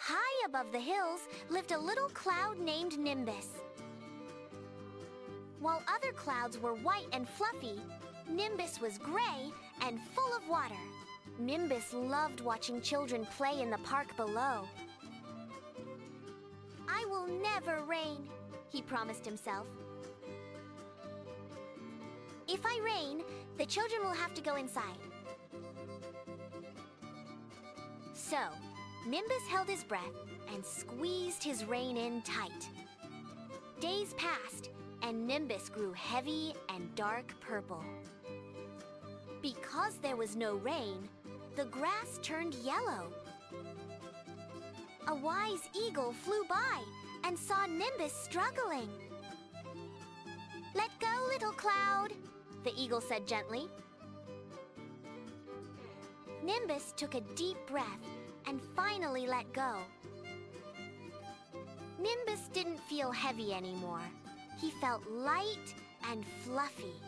High above the hills lived a little cloud named Nimbus. While other clouds were white and fluffy, Nimbus was gray and full of water. Nimbus loved watching children play in the park below. "I will never rain," he promised himself. "If I rain, the children will have to go inside." So, Nimbus held his breath and squeezed his rain in tight. Days passed, and Nimbus grew heavy and dark purple. Because there was no rain, the grass turned yellow. A wise eagle flew by and saw Nimbus struggling. "Let go, little cloud," the eagle said gently. Nimbus took a deep breath and finally let go. Nimbus didn't feel heavy anymore. He felt light and fluffy.